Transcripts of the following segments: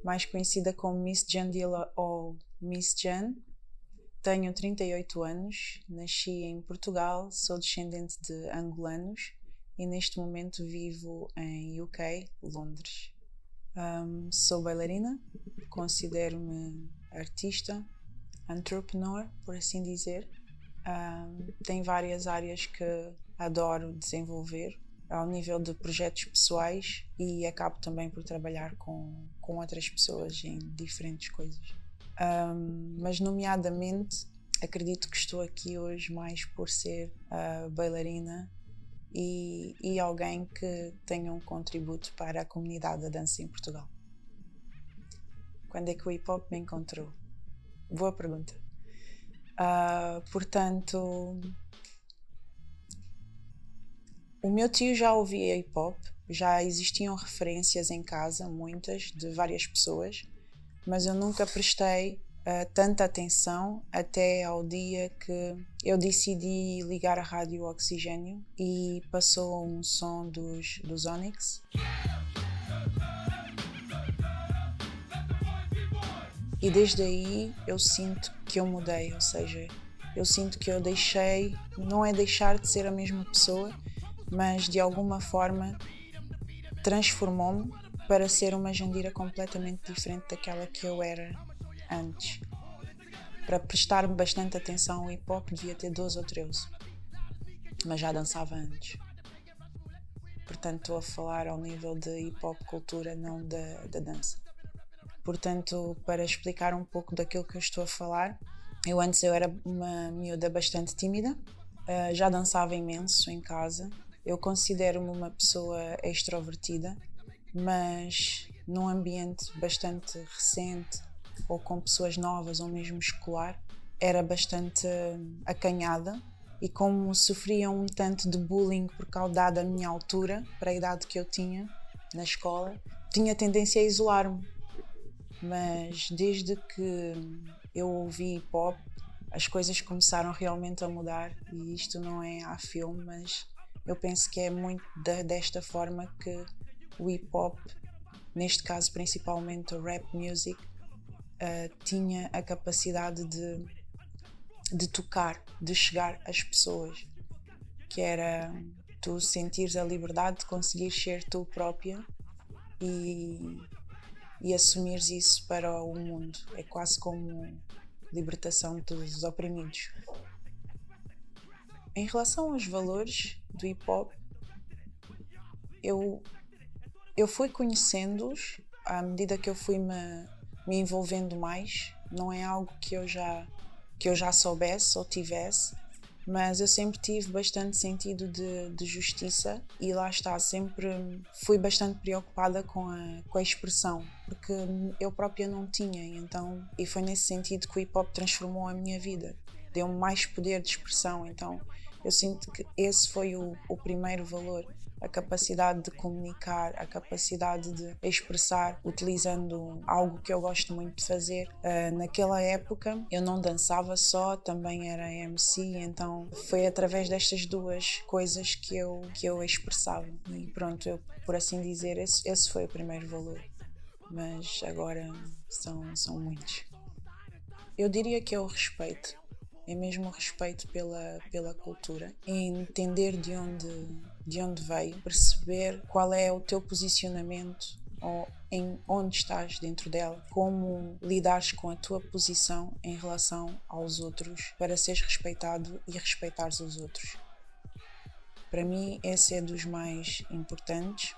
mais conhecida como Miss Jandila ou Miss Jan. Tenho 38 anos, nasci em Portugal, sou descendente de angolanos e neste momento vivo em UK, Londres. Sou bailarina, considero-me artista, entrepreneur, por assim dizer. Tenho várias áreas que adoro desenvolver ao nível de projetos pessoais e acabo também por trabalhar com outras pessoas em diferentes coisas. Mas nomeadamente acredito que estou aqui hoje mais por ser bailarina e alguém que tenha um contributo para a comunidade da dança em Portugal. Quando é que o hip hop me encontrou? Boa pergunta. Portanto, o meu tio já ouvia hip hop, já existiam referências em casa, muitas, de várias pessoas, mas eu nunca prestei tanta atenção até ao dia que eu decidi ligar a rádio Oxigênio e passou um som dos Onyx. E desde aí eu sinto que eu mudei, ou seja, eu sinto que eu deixei, não é deixar de ser a mesma pessoa, mas de alguma forma transformou-me para ser uma Jandira completamente diferente daquela que eu era antes. Para prestar bastante atenção ao hip hop devia ter 12 ou 13, mas já dançava antes. Portanto, estou a falar ao nível de hip hop cultura, não da dança. Portanto, para explicar um pouco daquilo que eu estou a falar, eu era uma miúda bastante tímida, já dançava imenso em casa. Eu considero-me uma pessoa extrovertida, mas num ambiente bastante recente ou com pessoas novas ou mesmo escolar, era bastante acanhada e como sofria um tanto de bullying por causa da minha altura, para a idade que eu tinha na escola, tinha tendência a isolar-me. Mas desde que eu ouvi hip hop, as coisas começaram realmente a mudar e isto não é a filme, mas eu penso que é muito desta forma que o hip hop, neste caso principalmente o rap music, tinha a capacidade de tocar, de chegar às pessoas, que era tu sentires a liberdade de conseguir ser tu própria e assumires isso para o mundo. É quase como libertação dos oprimidos. Em relação aos valores do hip hop, eu fui conhecendo-os à medida que eu fui me envolvendo mais. Não é algo que eu já soubesse ou tivesse, mas eu sempre tive bastante sentido de justiça e lá está, sempre fui bastante preocupada com a expressão, porque eu própria não tinha, e foi nesse sentido que o hip hop transformou a minha vida, deu-me mais poder de expressão, então eu sinto que esse foi o primeiro valor, a capacidade de comunicar, a capacidade de expressar utilizando algo que eu gosto muito de fazer. Naquela época eu não dançava só, também era MC, então foi através destas duas coisas que eu expressava. E pronto, por assim dizer, esse foi o primeiro valor. Mas agora são muitos. Eu diria que é o respeito. É mesmo o respeito pela cultura, entender de onde veio, perceber qual é o teu posicionamento ou em onde estás dentro dela, como lidares com a tua posição em relação aos outros para seres respeitado e respeitares os outros. Para mim esse é dos mais importantes.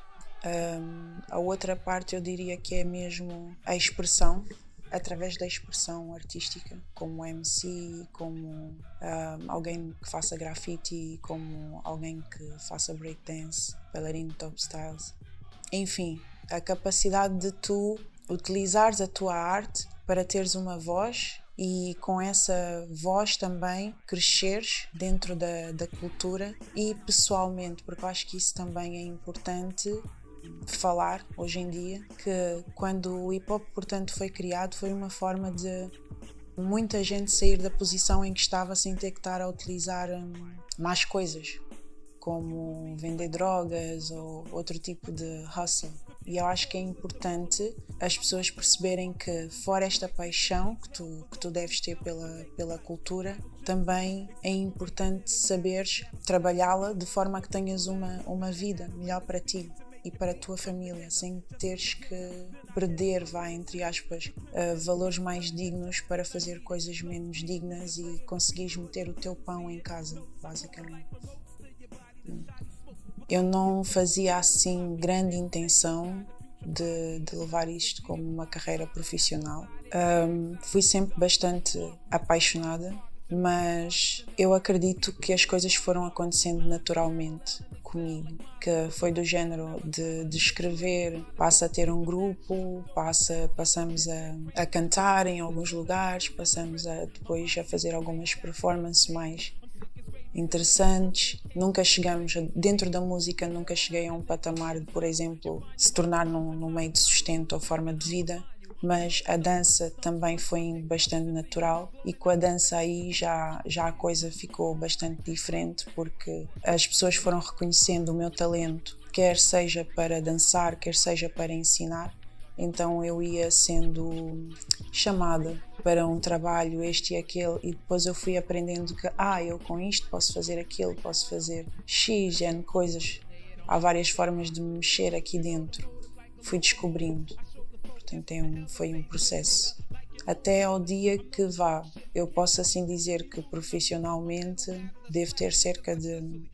A outra parte eu diria que é mesmo a expressão, através da expressão artística, como MC, como alguém que faça graffiti, como alguém que faça breakdance, bailarino top styles. Enfim, a capacidade de tu utilizares a tua arte para teres uma voz e com essa voz também cresceres dentro da cultura e pessoalmente, porque eu acho que isso também é importante falar hoje em dia, que quando o hip hop portanto foi criado foi uma forma de muita gente sair da posição em que estava sem ter que estar a utilizar más coisas como vender drogas ou outro tipo de hustle, E eu acho que é importante as pessoas perceberem que, fora esta paixão que tu deves ter pela cultura, também é importante saberes trabalhá-la de forma a que tenhas uma vida melhor para ti e para a tua família, sem teres que perder, entre aspas, valores mais dignos para fazer coisas menos dignas e conseguires meter o teu pão em casa, basicamente. Eu não fazia assim grande intenção de levar isto como uma carreira profissional. Fui sempre bastante apaixonada, mas eu acredito que as coisas foram acontecendo naturalmente comigo, que foi do género de escrever, passa a ter um grupo, passamos a cantar em alguns lugares, passamos depois a fazer algumas performances mais interessantes. Dentro da música, nunca cheguei a um patamar de, por exemplo, se tornar num meio de sustento ou forma de vida, mas a dança também foi bastante natural e com a dança aí já a coisa ficou bastante diferente, porque as pessoas foram reconhecendo o meu talento, quer seja para dançar, quer seja para ensinar. Então eu ia sendo chamada para um trabalho, este e aquele, e depois eu fui aprendendo que eu com isto posso fazer aquilo, posso fazer X, N coisas. Há várias formas de me mexer aqui dentro. Fui descobrindo. Portanto, foi um processo. Até ao dia que eu posso assim dizer que profissionalmente devo ter cerca de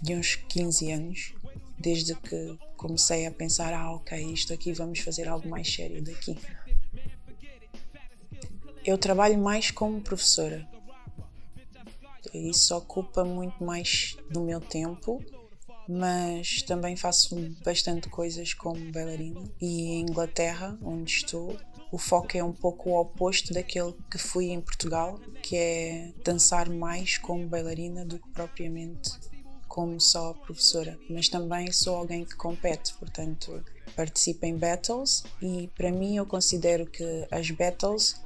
uns 15 anos, desde que comecei a pensar, ok, isto aqui vamos fazer algo mais sério daqui. Eu trabalho mais como professora. Isso ocupa muito mais do meu tempo, mas também faço bastante coisas como bailarina. E em Inglaterra, onde estou, o foco é um pouco o oposto daquele que fui em Portugal, que é dançar mais como bailarina do que propriamente como só professora. Mas também sou alguém que compete, portanto participo em battles, e para mim eu considero que as battles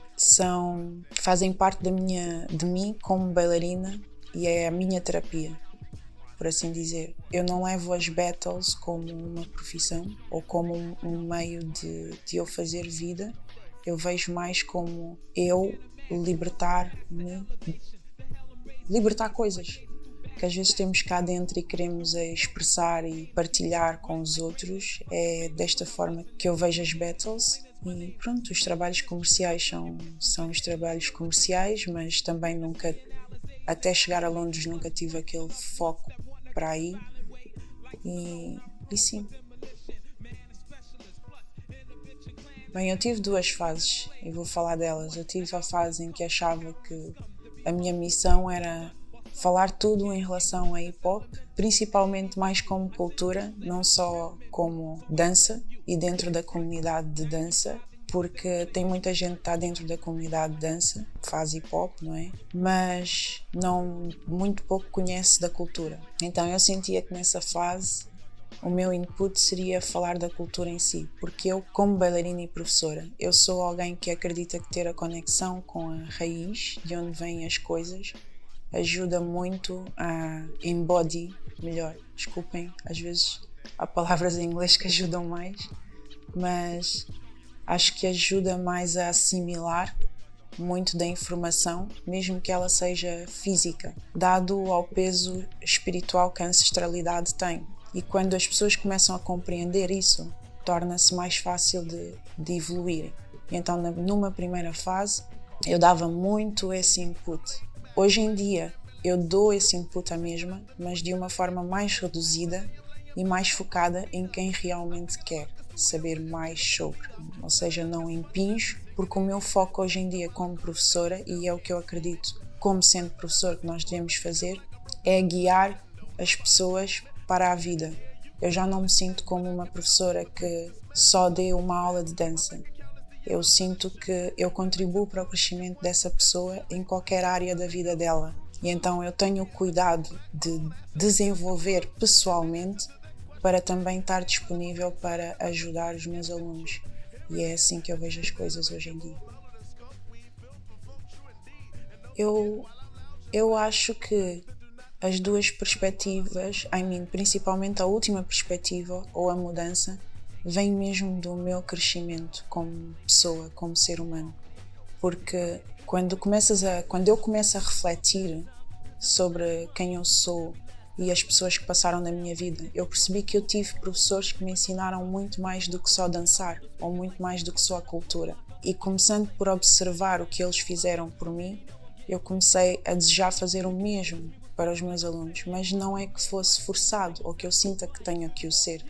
fazem parte de mim como bailarina e é a minha terapia, por assim dizer. Eu não levo as battles como uma profissão ou como um meio de eu fazer vida. Eu vejo mais como eu libertar coisas que às vezes temos cá dentro e queremos expressar e partilhar com os outros. É desta forma que eu vejo as battles. E pronto, os trabalhos comerciais são os trabalhos comerciais, mas também nunca, até chegar a Londres, nunca tive aquele foco para aí. E sim. Bem, eu tive duas fases e vou falar delas. Eu tive a fase em que achava que a minha missão era falar tudo em relação a hip-hop, principalmente mais como cultura, não só como dança e dentro da comunidade de dança, porque tem muita gente que está dentro da comunidade de dança, faz hip-hop, não é? Mas muito pouco conhece da cultura. Então eu sentia que nessa fase o meu input seria falar da cultura em si, porque eu, como bailarina e professora, eu sou alguém que acredita que ter a conexão com a raiz, de onde vêm as coisas, ajuda muito a embody melhor. Desculpem, às vezes há palavras em inglês que ajudam mais, mas acho que ajuda mais a assimilar muito da informação, mesmo que ela seja física, dado ao peso espiritual que a ancestralidade tem. E quando as pessoas começam a compreender isso, torna-se mais fácil de evoluir. Então, numa primeira fase, eu dava muito esse input. Hoje em dia, eu dou esse input à mesma, mas de uma forma mais reduzida e mais focada em quem realmente quer saber mais sobre. Ou seja, não impinjo, porque o meu foco hoje em dia como professora, e é o que eu acredito como sendo professor que nós devemos fazer, é guiar as pessoas para a vida. Eu já não me sinto como uma professora que só dê uma aula de dança. Eu sinto que eu contribuo para o crescimento dessa pessoa em qualquer área da vida dela. E então eu tenho o cuidado de desenvolver pessoalmente para também estar disponível para ajudar os meus alunos. E é assim que eu vejo as coisas hoje em dia. Eu acho que as duas perspectivas, principalmente a última perspectiva ou a mudança, vem mesmo do meu crescimento como pessoa, como ser humano. Porque quando eu começo a refletir sobre quem eu sou e as pessoas que passaram na minha vida, eu percebi que eu tive professores que me ensinaram muito mais do que só dançar, ou muito mais do que só a cultura. E começando por observar o que eles fizeram por mim, eu comecei a desejar fazer o mesmo para os meus alunos, mas não é que fosse forçado ou que eu sinta que tenha que o ser.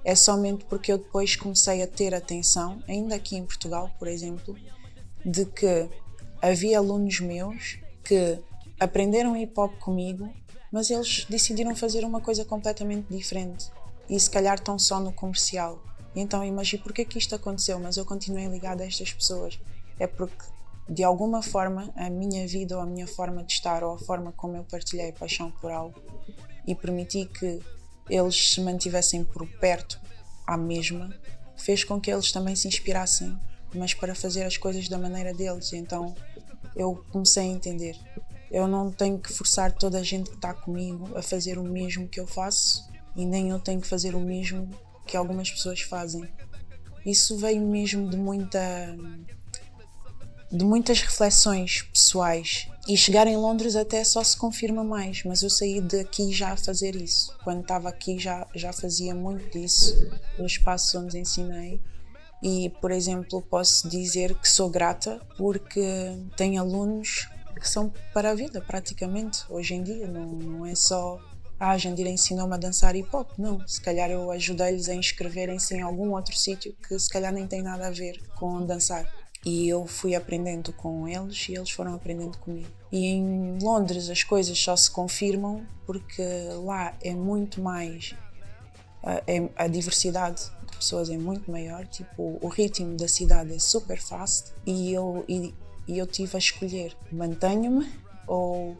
É somente porque eu depois comecei a ter atenção, ainda aqui em Portugal, por exemplo, de que havia alunos meus que aprenderam hip-hop comigo, mas eles decidiram fazer uma coisa completamente diferente e se calhar estão só no comercial. E então imagino porque é que isto aconteceu, mas eu continuei ligada a estas pessoas. É porque, de alguma forma, a minha vida ou a minha forma de estar ou a forma como eu partilhei paixão por algo e permiti que eles se mantivessem por perto à mesma, fez com que eles também se inspirassem, mas para fazer as coisas da maneira deles. Então eu comecei a entender, eu não tenho que forçar toda a gente que está comigo a fazer o mesmo que eu faço e nem eu tenho que fazer o mesmo que algumas pessoas fazem. Isso veio mesmo de muitas reflexões pessoais, e chegar em Londres até só se confirma mais, mas eu saí daqui já a fazer isso. Quando estava aqui já fazia muito disso, nos espaços onde ensinei. E, por exemplo, posso dizer que sou grata porque tenho alunos que são para a vida, praticamente, hoje em dia. Não é só, a Jandira ensinou-me a dançar hip-hop. Não, se calhar eu ajudei-lhes a inscreverem-se em algum outro sítio que se calhar nem tem nada a ver com dançar. E eu fui aprendendo com eles e eles foram aprendendo comigo. E em Londres as coisas só se confirmam porque lá é muito mais... a diversidade de pessoas é muito maior, tipo, o ritmo da cidade é super fast e eu tive a escolher, mantenho-me ou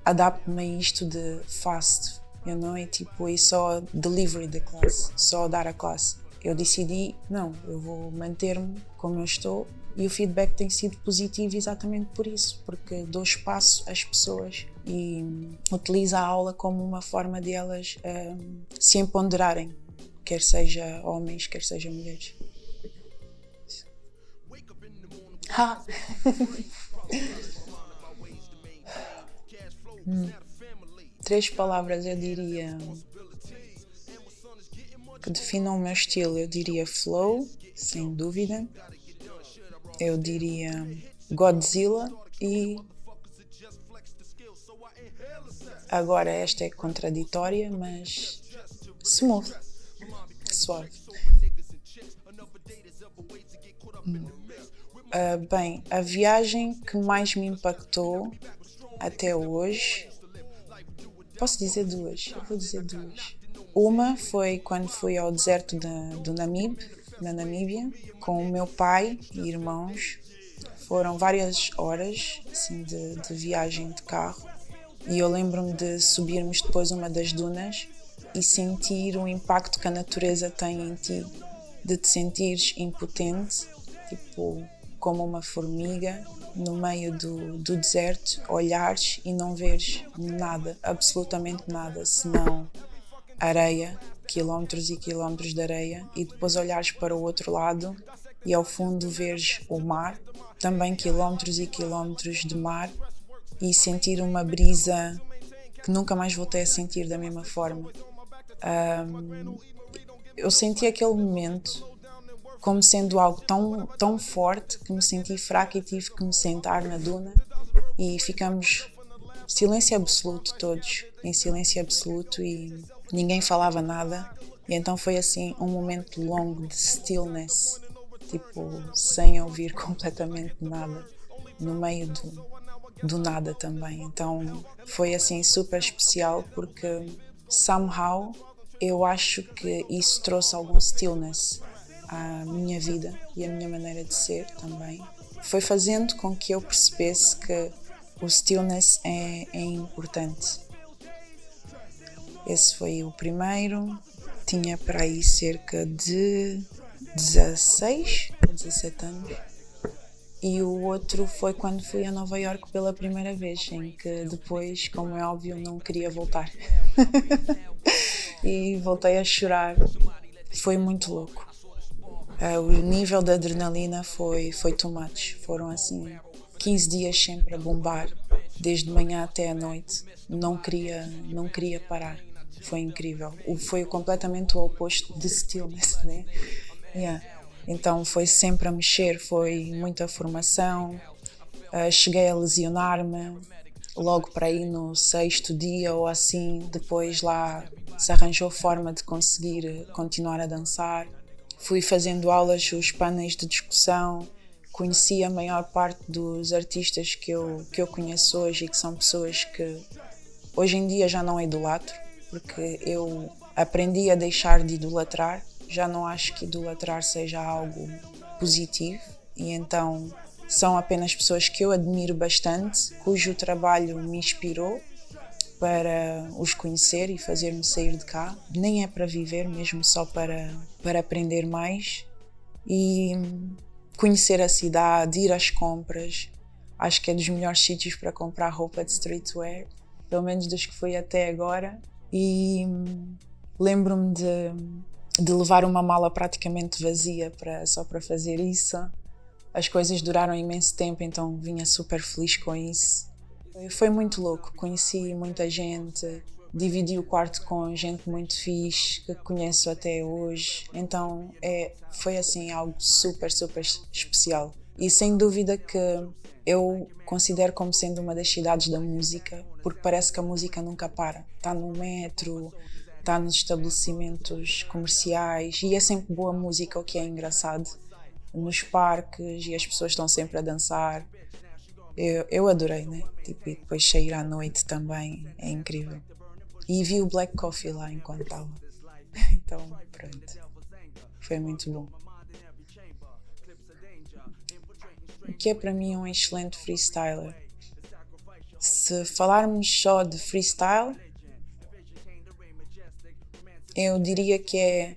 adapto-me a isto de fast, não é tipo, é só delivery da classe, só dar a classe. Eu decidi, não, eu vou manter-me como eu estou e o feedback tem sido positivo exatamente por isso, porque dou espaço às pessoas e utilizo a aula como uma forma de elas se empoderarem, quer seja homens, quer seja mulheres. Ha! 3 palavras eu diria que definem o meu estilo. Eu diria flow, sem dúvida. Eu diria Godzilla e... agora esta é contraditória, mas smooth, suave. Bem, a viagem que mais me impactou até hoje, posso dizer duas, eu vou dizer duas. Uma foi quando fui ao deserto do Namibe, na Namíbia, com o meu pai e irmãos. Foram várias horas assim, de viagem de carro e eu lembro-me de subirmos depois uma das dunas e sentir o impacto que a natureza tem em ti, de te sentires impotente, tipo como uma formiga no meio do deserto, olhares e não veres nada, absolutamente nada, senão areia, quilómetros e quilómetros de areia, e depois olhares para o outro lado e ao fundo veres o mar, também quilómetros e quilómetros de mar, e sentir uma brisa que nunca mais voltei a sentir da mesma forma. Eu senti aquele momento como sendo algo tão forte que me senti fraca e tive que me sentar na duna e ficamos silêncio absoluto todos, em silêncio absoluto e ninguém falava nada. E então foi assim um momento longo de stillness, tipo sem ouvir completamente nada, no meio do nada também. Então foi assim super especial porque somehow eu acho que isso trouxe algum stillness à minha vida e à minha maneira de ser também. Foi fazendo com que eu percebesse que o stillness é importante. Esse foi o primeiro. Tinha para aí cerca de 16 ou 17 anos. E o outro foi quando fui a Nova Iorque pela primeira vez, em que depois, como é óbvio, não queria voltar. E voltei a chorar. Foi muito louco. O nível de adrenalina foi too much. Foram assim 15 dias sempre a bombar, desde manhã até à noite. Não queria parar. Foi incrível. Foi completamente o oposto de stillness, né? Yeah. Então foi sempre a mexer, foi muita formação. Cheguei a lesionar-me logo para aí no 6º dia ou assim. Depois lá se arranjou forma de conseguir continuar a dançar. Fui fazendo aulas, os painéis de discussão, conheci a maior parte dos artistas que eu conheço hoje e que são pessoas que hoje em dia já não idolatro, porque eu aprendi a deixar de idolatrar, já não acho que idolatrar seja algo positivo e então são apenas pessoas que eu admiro bastante, cujo trabalho me inspirou para os conhecer e fazer-me sair de cá. Nem é para viver, mesmo só para aprender mais e conhecer a cidade, ir às compras. Acho que é dos melhores sítios para comprar roupa de streetwear, pelo menos dos que fui até agora. E lembro-me de levar uma mala praticamente vazia só para fazer isso. As coisas duraram imenso tempo, então vinha super feliz com isso. Foi muito louco, conheci muita gente, dividi o quarto com gente muito fixe, que conheço até hoje, então foi assim algo super, super especial. E sem dúvida que eu considero como sendo uma das cidades da música, porque parece que a música nunca para. Está no metro, está nos estabelecimentos comerciais e é sempre boa música, o que é engraçado. Nos parques e as pessoas estão sempre a dançar. Eu adorei, né? Tipo, e depois sair à noite também é incrível. E vi o Black Coffee lá enquanto estava. Então, pronto. Foi muito bom. O que é para mim um excelente freestyler? Se falarmos só de freestyle, eu diria que é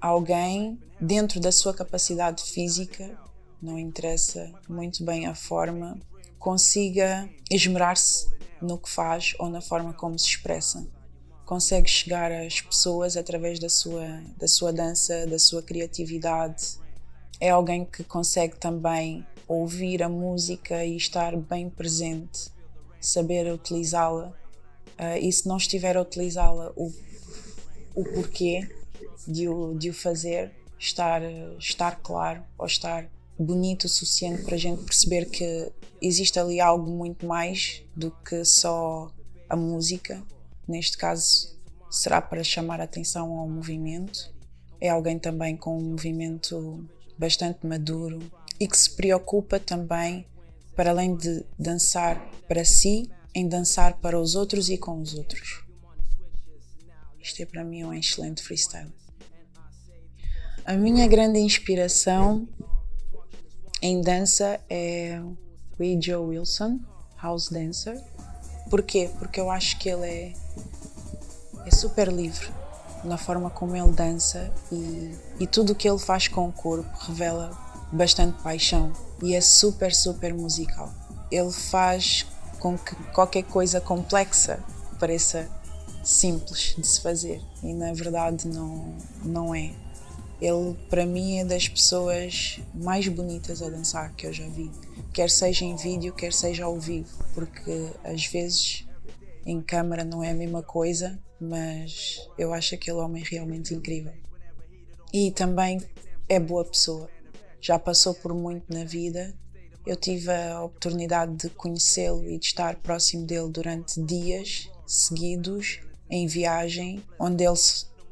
alguém dentro da sua capacidade física, não interessa muito bem a forma, consiga esmerar-se no que faz ou na forma como se expressa. Consegue chegar às pessoas através da sua dança, da sua criatividade. É alguém que consegue também ouvir a música e estar bem presente, saber utilizá-la. E se não estiver a utilizá-la, o porquê de o fazer, estar claro ou estar bonito o suficiente para a gente perceber que existe ali algo muito mais do que só a música. Neste caso, será para chamar a atenção ao movimento. É alguém também com um movimento bastante maduro e que se preocupa também, para além de dançar para si, em dançar para os outros e com os outros. Isto é para mim um excelente freestyle. A minha grande inspiração em dança é o Joe Wilson, House Dancer. Porquê? Porque eu acho que ele é super livre na forma como ele dança e tudo o que ele faz com o corpo revela bastante paixão e é super, super musical. Ele faz com que qualquer coisa complexa pareça simples de se fazer e na verdade não é. Ele, para mim, é das pessoas mais bonitas a dançar que eu já vi. Quer seja em vídeo, quer seja ao vivo, porque às vezes em câmara não é a mesma coisa, mas eu acho aquele homem realmente incrível. E também é boa pessoa. Já passou por muito na vida. Eu tive a oportunidade de conhecê-lo e de estar próximo dele durante dias seguidos, em viagem, onde ele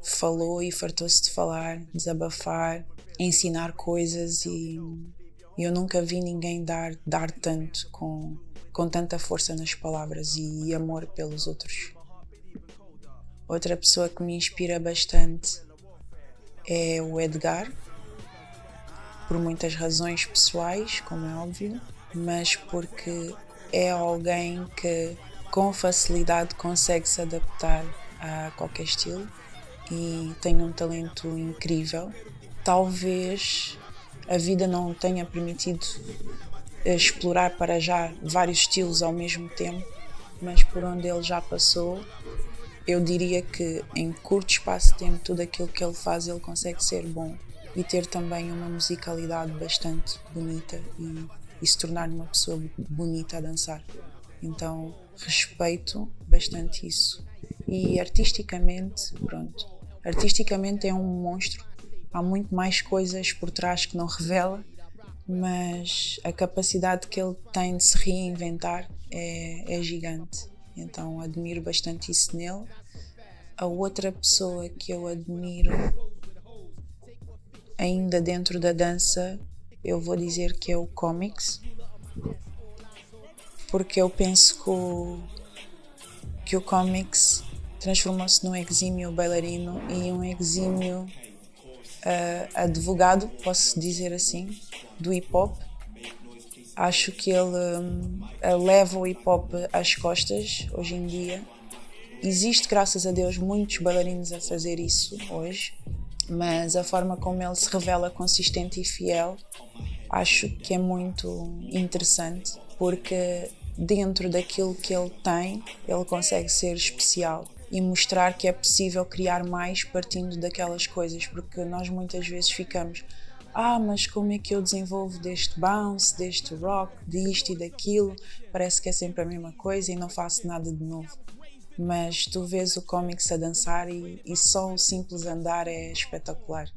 falou e fartou-se de falar, desabafar, ensinar coisas e eu nunca vi ninguém dar tanto com tanta força nas palavras e amor pelos outros. Outra pessoa que me inspira bastante é o Edgar, por muitas razões pessoais, como é óbvio, mas porque é alguém que com facilidade consegue se adaptar a qualquer estilo e tem um talento incrível. Talvez a vida não tenha permitido explorar para já vários estilos ao mesmo tempo, mas por onde ele já passou, eu diria que em curto espaço de tempo tudo aquilo que ele faz ele consegue ser bom e ter também uma musicalidade bastante bonita e se tornar uma pessoa bonita a dançar. Então respeito bastante isso. E artisticamente, pronto, artisticamente é um monstro, há muito mais coisas por trás que não revela, mas a capacidade que ele tem de se reinventar é gigante. Então admiro bastante isso nele. A outra pessoa que eu admiro ainda dentro da dança, eu vou dizer que é o Comix, porque eu penso que o Comix transformou-se num exímio bailarino e um exímio advogado, posso dizer assim, do hip-hop. Acho que ele leva o hip-hop às costas hoje em dia. Existe, graças a Deus, muitos bailarinos a fazer isso hoje, mas a forma como ele se revela consistente e fiel, acho que é muito interessante, porque dentro daquilo que ele tem, ele consegue ser especial e mostrar que é possível criar mais partindo daquelas coisas, porque nós muitas vezes ficamos mas como é que eu desenvolvo deste bounce, deste rock, disto e daquilo, parece que é sempre a mesma coisa e não faço nada de novo. Mas tu vês o Comix a dançar e só o simples andar é espetacular.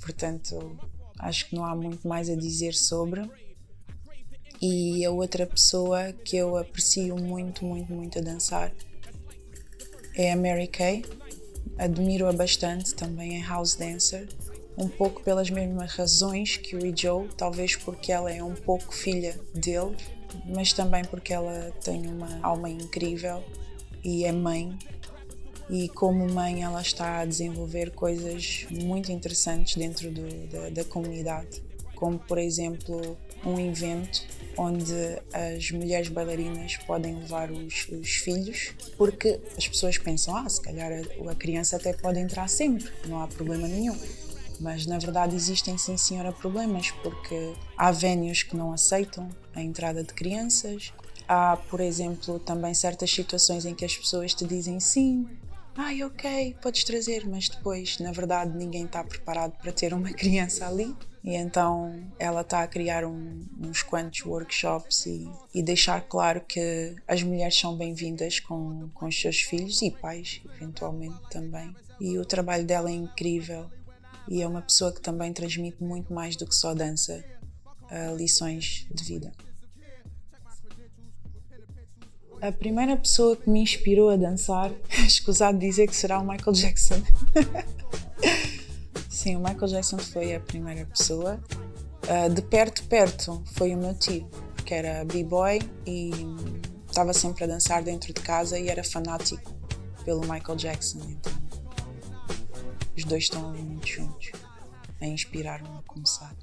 Portanto, acho que não há muito mais a dizer sobre. E a outra pessoa que eu aprecio muito, muito, muito a dançar é a Mary Kay. Admiro-a bastante, também é house dancer. Um pouco pelas mesmas razões que o Joe, talvez porque ela é um pouco filha dele, mas também porque ela tem uma alma incrível e é mãe, e como mãe ela está a desenvolver coisas muito interessantes dentro da comunidade, como por exemplo um evento onde as mulheres bailarinas podem levar os filhos, porque as pessoas pensam, se calhar a criança até pode entrar sempre, não há problema nenhum. Mas na verdade existem sim senhora problemas, porque há vénues que não aceitam a entrada de crianças. Há, por exemplo, também certas situações em que as pessoas te dizem sim, ok, podes trazer, mas depois, na verdade, ninguém está preparado para ter uma criança ali. E então ela está a criar uns quantos workshops e deixar claro que as mulheres são bem-vindas com os seus filhos e pais, eventualmente também. E o trabalho dela é incrível e é uma pessoa que também transmite muito mais do que só dança, lições de vida. A primeira pessoa que me inspirou a dançar, escusado dizer que será o Michael Jackson. Sim, o Michael Jackson foi a primeira pessoa. De perto foi o meu tio, que era b-boy e estava sempre a dançar dentro de casa e era fanático pelo Michael Jackson. Então, os dois estão ali muito juntos, a inspirar-me a começar.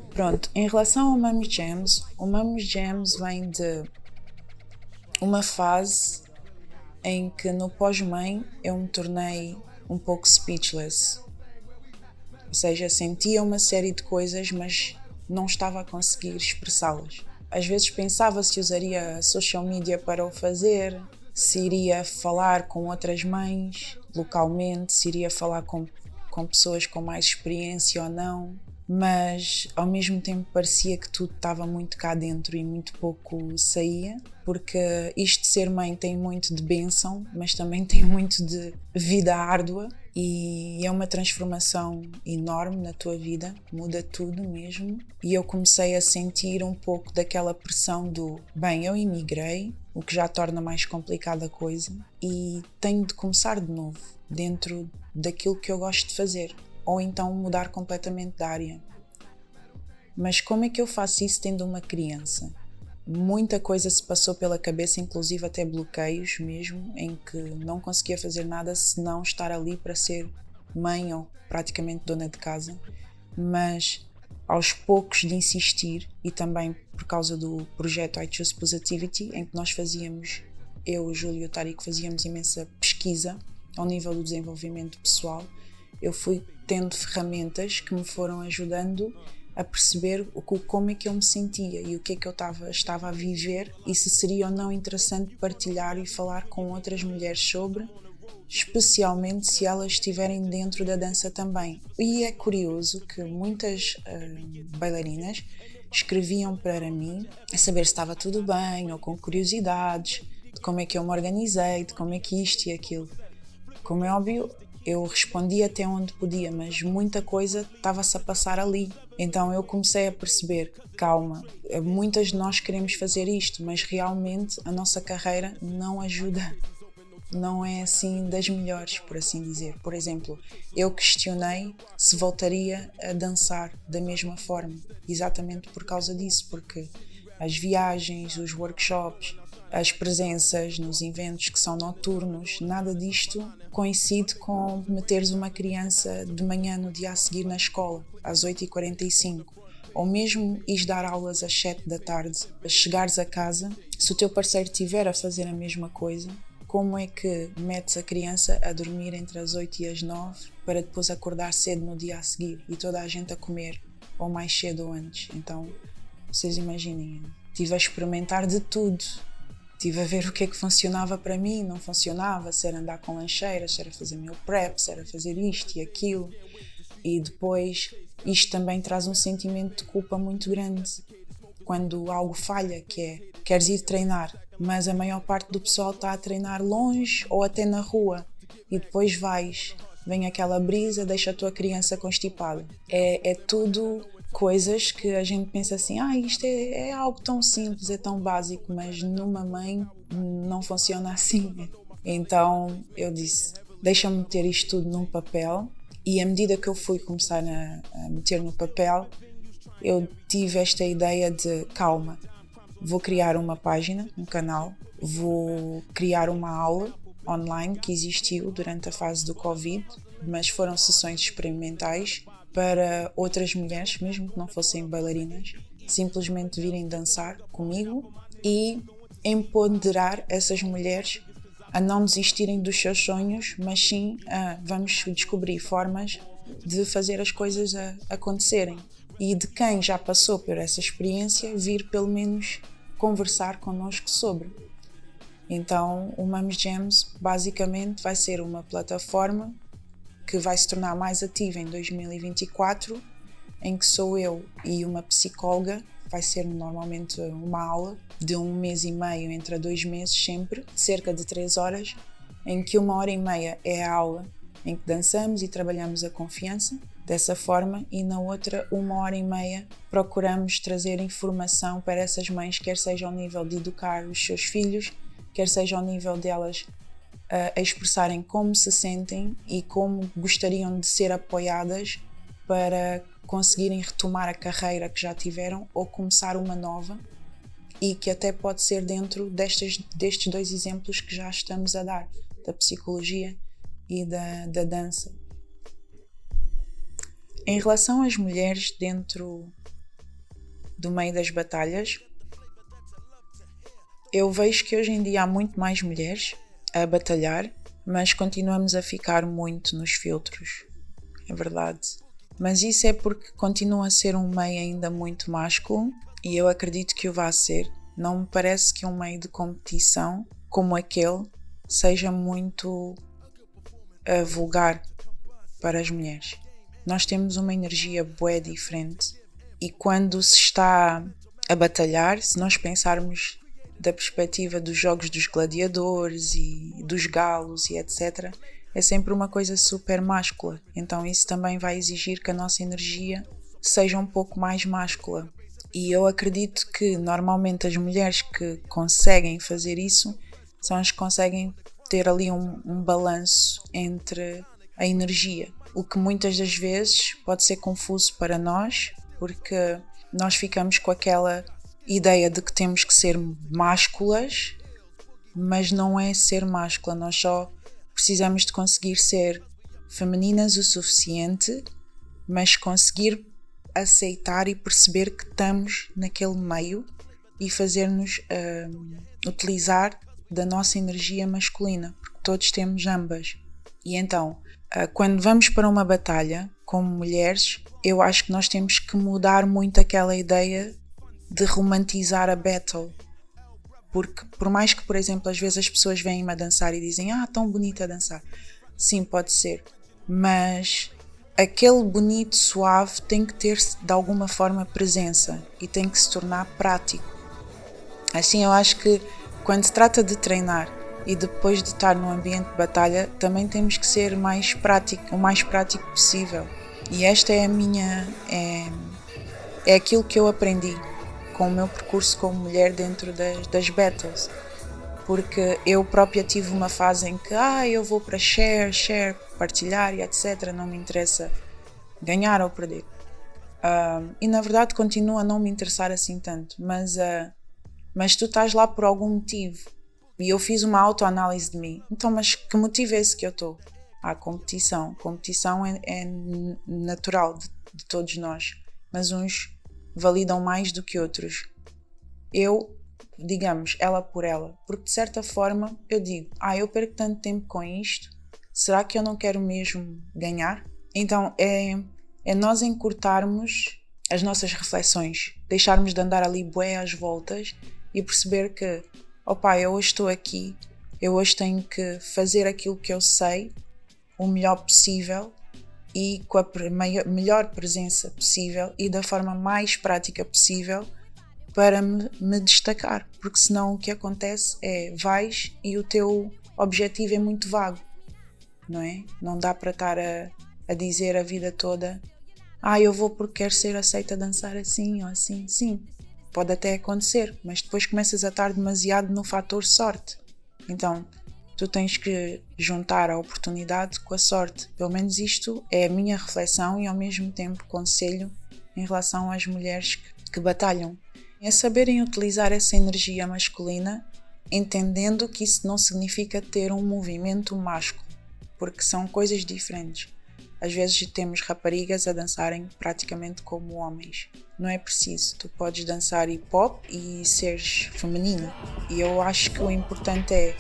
Pronto, em relação ao Mummy Jams, o Mummy Jams vem de uma fase em que no pós-mãe eu me tornei um pouco speechless. Ou seja, sentia uma série de coisas, mas não estava a conseguir expressá-las. Às vezes pensava se usaria a social media para o fazer, se iria falar com outras mães localmente, se iria falar com pessoas com mais experiência ou não. Mas ao mesmo tempo parecia que tudo estava muito cá dentro e muito pouco saía, porque isto de ser mãe tem muito de bênção, mas também tem muito de vida árdua e é uma transformação enorme na tua vida, muda tudo mesmo. E eu comecei a sentir um pouco daquela pressão do, eu imigrei, o que já torna mais complicada a coisa, e tenho de começar de novo, dentro daquilo que eu gosto de fazer. Ou então mudar completamente de área. Mas como é que eu faço isso tendo uma criança? Muita coisa se passou pela cabeça, inclusive até bloqueios mesmo, em que não conseguia fazer nada senão estar ali para ser mãe ou praticamente dona de casa. Mas aos poucos de insistir, e também por causa do projeto I Choose Positivity, em que nós fazíamos, eu, o Júlio e o Tarico, fazíamos imensa pesquisa ao nível do desenvolvimento pessoal, eu fui tendo ferramentas que me foram ajudando a perceber como é que eu me sentia e o que é que eu estava a viver e se seria ou não interessante partilhar e falar com outras mulheres sobre, especialmente se elas estiverem dentro da dança também. E é curioso que muitas bailarinas escreviam para mim a saber se estava tudo bem ou com curiosidades de como é que eu me organizei, de como é que isto e aquilo. Como é óbvio, eu respondi até onde podia, mas muita coisa estava-se a passar ali. Então eu comecei a perceber, calma, muitas de nós queremos fazer isto, mas realmente a nossa carreira não ajuda. Não é assim das melhores, por assim dizer. Por exemplo, eu questionei se voltaria a dançar da mesma forma, exatamente por causa disso, porque as viagens, os workshops, as presenças nos eventos que são noturnos, nada disto coincide com meteres uma criança de manhã no dia a seguir na escola, às 8h45, ou mesmo ires dar aulas às 7 da tarde, chegares a casa, se o teu parceiro estiver a fazer a mesma coisa, como é que metes a criança a dormir entre as 8 e as 9 para depois acordar cedo no dia a seguir e toda a gente a comer, ou mais cedo ou antes? Então, vocês imaginem, estive a experimentar de tudo. Estive a ver o que é que funcionava para mim, não funcionava, se era andar com lancheiras, se era fazer meal prep, se era fazer isto e aquilo. E depois, isto também traz um sentimento de culpa muito grande. Quando algo falha, que é, queres ir treinar, mas a maior parte do pessoal está a treinar longe ou até na rua. E depois vem aquela brisa, deixa a tua criança constipada. É tudo coisas que a gente pensa assim, isto é algo tão simples, é tão básico, mas numa mãe não funciona assim. Então eu disse, deixa-me meter isto tudo num papel, e à medida que eu fui começar a meter no papel, eu tive esta ideia de, calma, vou criar uma página, um canal, vou criar uma aula online que existiu durante a fase do Covid, mas foram sessões experimentais para outras mulheres, mesmo que não fossem bailarinas, simplesmente virem dançar comigo e empoderar essas mulheres a não desistirem dos seus sonhos, mas sim vamos descobrir formas de fazer as coisas acontecerem. E de quem já passou por essa experiência, vir pelo menos conversar connosco sobre. Então, o Mums Jams basicamente vai ser uma plataforma que vai se tornar mais ativa em 2024, em que sou eu e uma psicóloga, vai ser normalmente uma aula de 1 mês e meio, entre 2 meses sempre, cerca de 3 horas, em que 1h30 é a aula em que dançamos e trabalhamos a confiança, dessa forma, e na outra 1h30 procuramos trazer informação para essas mães, quer seja ao nível de educar os seus filhos, quer seja ao nível delas a expressarem como se sentem e como gostariam de ser apoiadas para conseguirem retomar a carreira que já tiveram ou começar uma nova, e que até pode ser dentro destes 2 exemplos que já estamos a dar, da psicologia e da dança. Em relação às mulheres dentro do meio das batalhas, eu vejo que hoje em dia há muito mais mulheres a batalhar, mas continuamos a ficar muito nos filtros, é verdade. Mas isso é porque continua a ser um meio ainda muito másculo, e eu acredito que o vá ser. Não me parece que um meio de competição como aquele seja muito vulgar para as mulheres. Nós temos uma energia bué diferente, e quando se está a batalhar, se nós pensarmos da perspectiva dos jogos dos gladiadores e dos galos e etc., é sempre uma coisa super máscula. Então isso também vai exigir que a nossa energia seja um pouco mais máscula. E eu acredito que normalmente as mulheres que conseguem fazer isso são as que conseguem ter ali um balanço entre a energia, o que muitas das vezes pode ser confuso para nós, porque nós ficamos com aquela ideia de que temos que ser másculas, mas não é ser máscula, nós só precisamos de conseguir ser femininas o suficiente, mas conseguir aceitar e perceber que estamos naquele meio e fazer-nos utilizar da nossa energia masculina, porque todos temos ambas. E então, Quando vamos para uma batalha, como mulheres, eu acho que nós temos que mudar muito aquela ideia de romantizar a battle. Porque por mais que, por exemplo, às vezes as pessoas vêm-me a dançar e dizem tão bonita a dançar. Sim, pode ser. Mas aquele bonito, suave, tem que ter de alguma forma presença e tem que se tornar prático. Assim, eu acho que quando se trata de treinar e depois de estar no ambiente de batalha, também temos que ser o mais prático possível. E esta é a minha... é aquilo que eu aprendi com o meu percurso como mulher dentro das battles. Porque eu própria tive uma fase em que eu vou para share, partilhar e etc. Não me interessa ganhar ou perder. E na verdade continua a não me interessar assim tanto. Mas tu estás lá por algum motivo. E eu fiz uma autoanálise de mim. Então, mas que motivo é esse que eu estou? Competição. Competição é natural de todos nós. Mas uns validam mais do que outros. Eu, digamos, ela por ela. Porque de certa forma eu digo, eu perco tanto tempo com isto, será que eu não quero mesmo ganhar? Então é nós encurtarmos as nossas reflexões, deixarmos de andar ali bué às voltas e perceber que, eu hoje estou aqui, eu hoje tenho que fazer aquilo que eu sei o melhor possível e com a melhor presença possível e da forma mais prática possível para me destacar, porque senão o que acontece é vais e o teu objetivo é muito vago, não é? Não dá para estar a dizer a vida toda eu vou porque quero ser aceita a dançar assim ou assim. Sim, pode até acontecer, mas depois começas a estar demasiado no fator sorte. Então, tu tens que juntar a oportunidade com a sorte. Pelo menos isto é a minha reflexão e ao mesmo tempo conselho em relação às mulheres que batalham. É saberem utilizar essa energia masculina, entendendo que isso não significa ter um movimento másculo, porque são coisas diferentes. Às vezes temos raparigas a dançarem praticamente como homens. Não é preciso. Tu podes dançar hip-hop e seres feminina. E eu acho que o importante é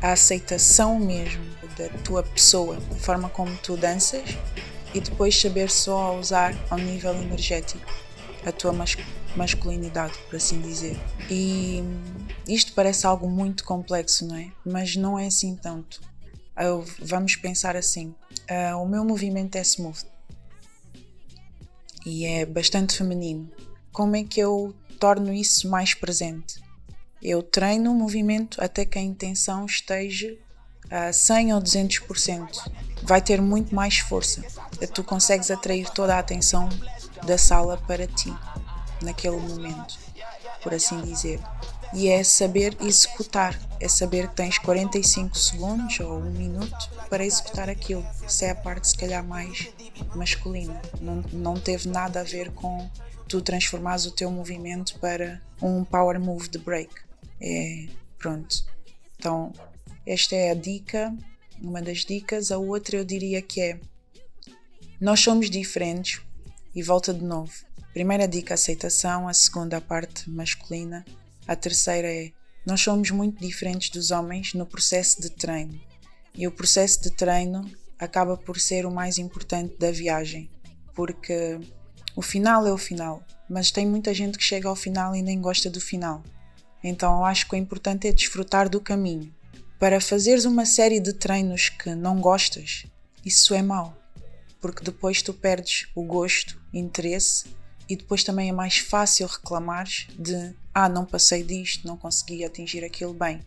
a aceitação mesmo da tua pessoa, a forma como tu danças e depois saber só usar ao nível energético a tua masculinidade, por assim dizer. E isto parece algo muito complexo, não é? Mas não é assim tanto. Vamos pensar assim. O meu movimento é smooth e é bastante feminino. Como é que eu torno isso mais presente? Eu treino o movimento até que a intenção esteja a 100 ou 200%. Vai ter muito mais força. Tu consegues atrair toda a atenção da sala para ti, naquele momento, por assim dizer. E é saber executar, é saber que tens 45 segundos ou 1 minuto para executar aquilo. Isso é a parte se calhar mais masculina. Não teve nada a ver com tu transformares o teu movimento para um power move de break. Pronto. Então, esta é a dica, uma das dicas. A outra eu diria que é, nós somos diferentes e volta de novo. Primeira dica, aceitação. A segunda, a parte masculina. A terceira é, nós somos muito diferentes dos homens no processo de treino. E o processo de treino acaba por ser o mais importante da viagem. Porque o final é o final. Mas tem muita gente que chega ao final e nem gosta do final. Então eu acho que o importante é desfrutar do caminho. Para fazeres uma série de treinos que não gostas, isso é mau. Porque depois tu perdes o gosto, interesse e depois também é mais fácil reclamares de não passei disto, não consegui atingir aquilo bem.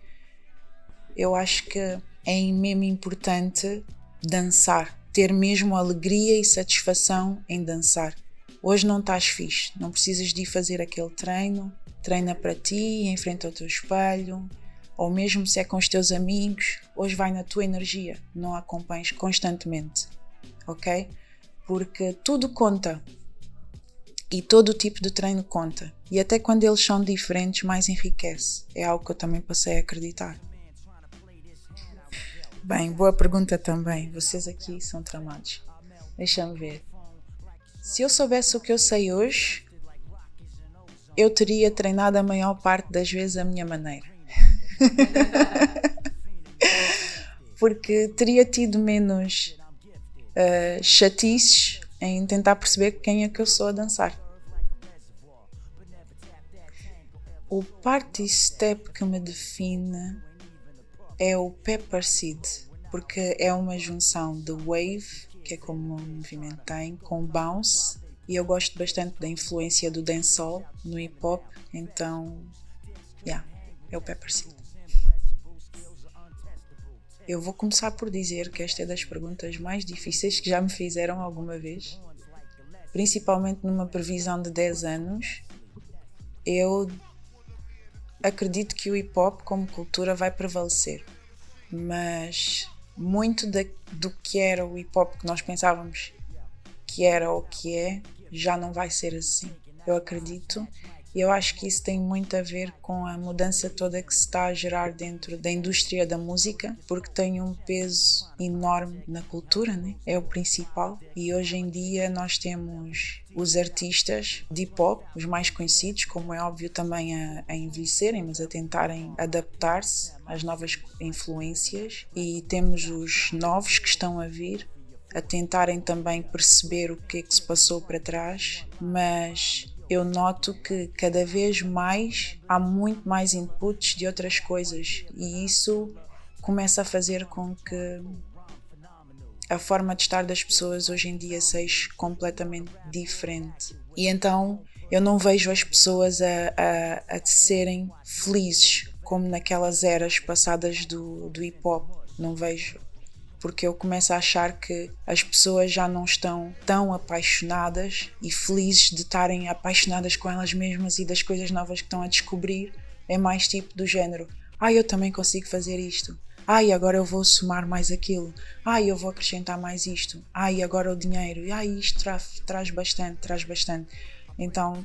Eu acho que é mesmo importante dançar, ter mesmo alegria e satisfação em dançar. Hoje não estás fixe, não precisas de ir fazer aquele treino, treina para ti, em frente ao teu espelho, ou mesmo se é com os teus amigos, hoje vai na tua energia, não a acompanhes constantemente, ok? Porque tudo conta. E todo o tipo de treino conta. E até quando eles são diferentes, mais enriquece. É algo que eu também passei a acreditar. Bem, boa pergunta também. Vocês aqui são tramados. Deixa-me ver. Se eu soubesse o que eu sei hoje, eu teria treinado a maior parte das vezes a minha maneira. Porque teria tido menos chatices em tentar perceber quem é que eu sou a dançar. O party step que me define é o Pepper Seed, porque é uma junção de wave, que é como o movimento tem, com bounce, e eu gosto bastante da influência do dancehall no hip hop, então, é o Pepper Seed. Eu vou começar por dizer que esta é das perguntas mais difíceis que já me fizeram alguma vez, principalmente numa previsão de 10 anos. Eu acredito que o hip hop como cultura vai prevalecer, mas muito do que era o hip hop que nós pensávamos que era ou que é, já não vai ser assim. Eu acredito, e eu acho que isso tem muito a ver com a mudança toda que se está a gerar dentro da indústria da música, porque tem um peso enorme na cultura, né? É o principal, e hoje em dia nós temos os artistas de hip hop, os mais conhecidos, como é óbvio também a envelhecerem, mas a tentarem adaptar-se às novas influências, e temos os novos que estão a vir, a tentarem também perceber o que é que se passou para trás, mas eu noto que cada vez mais há muito mais inputs de outras coisas, e isso começa a fazer com que a forma de estar das pessoas hoje em dia seja completamente diferente. E então eu não vejo as pessoas a serem felizes como naquelas eras passadas do hip hop. Não vejo. Porque eu começo a achar que as pessoas já não estão tão apaixonadas e felizes de estarem apaixonadas com elas mesmas e das coisas novas que estão a descobrir. É mais tipo do género: eu também consigo fazer isto. Agora eu vou somar mais aquilo. Eu vou acrescentar mais isto. E agora o dinheiro. Isto traz bastante. Então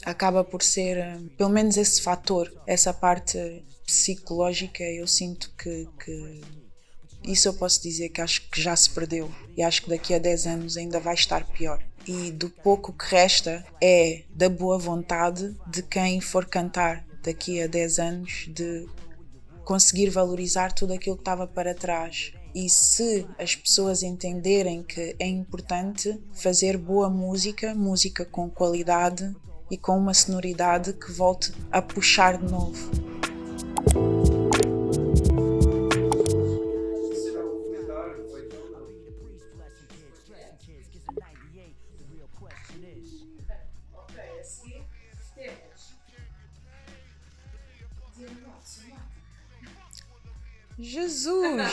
acaba por ser, pelo menos esse fator, essa parte psicológica, eu sinto que isso eu posso dizer que acho que já se perdeu, e acho que daqui a 10 anos ainda vai estar pior. E do pouco que resta é da boa vontade de quem for cantar daqui a 10 anos, de conseguir valorizar tudo aquilo que estava para trás. E se as pessoas entenderem que é importante fazer boa música com qualidade e com uma sonoridade que volte a puxar de novo. Jesus!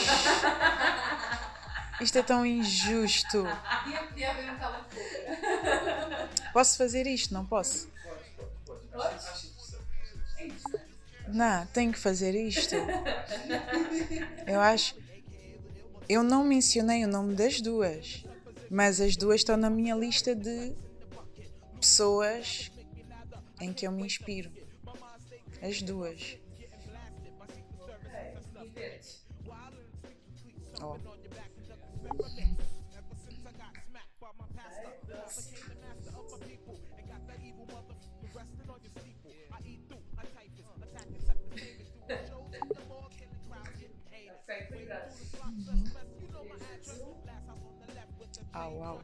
Isto é tão injusto. Podia haver um cala-boca. Posso fazer isto? Não posso? Podes? É interessante. Não, tenho que fazer isto. Eu não mencionei o nome das duas, mas as duas estão na minha lista de pessoas em que eu me inspiro. As duas. Oh. Uau.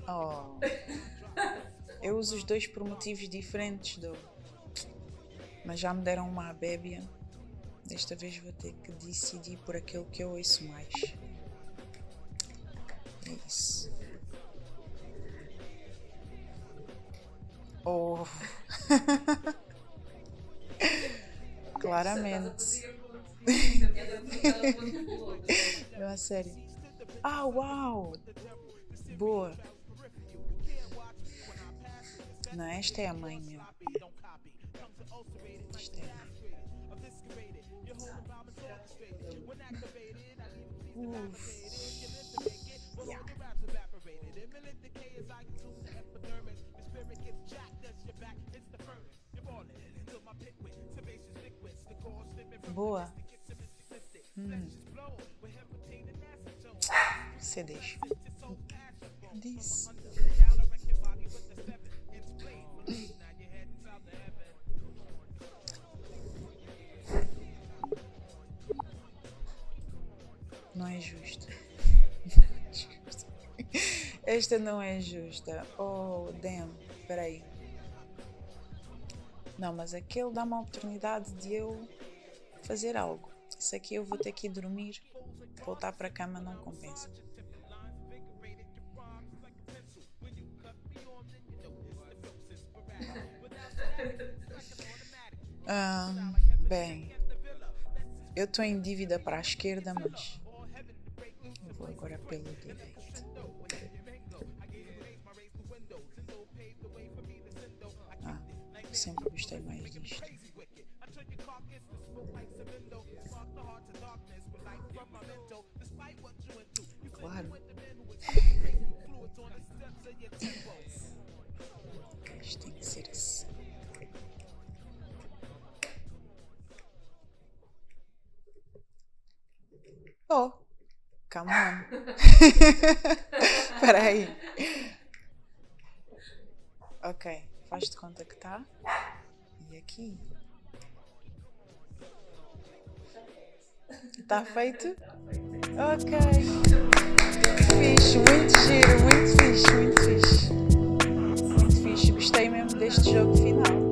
Oh. Eu uso os dois por motivos diferentes, mas já me deram uma abébia. Desta vez vou ter que decidir por aquilo que eu ouço mais. É isso. Oh. Claramente. Eu, a sério. Uau! Boa. Não, esta é a manha. Esta é a manha. Yeah. Boa. CDs. Diz. Não é justo. Esta não é justa. Oh, damn. Peraí. Não, mas aquele dá-me a oportunidade de eu fazer algo. Isso aqui eu vou ter que ir dormir. Voltar para a cama não compensa. Bem, eu estou em dívida para a esquerda, mas eu vou agora pelo direito. Sempre gostei mais disto. Claro. Isto tem que ser assim. Oh, come on. Espera aí. Ok, faz-te conta que está. E aqui. Está feito? Ok. Fixe, muito giro, muito fixe, muito fixe. Muito fixe. Gostei mesmo deste jogo final.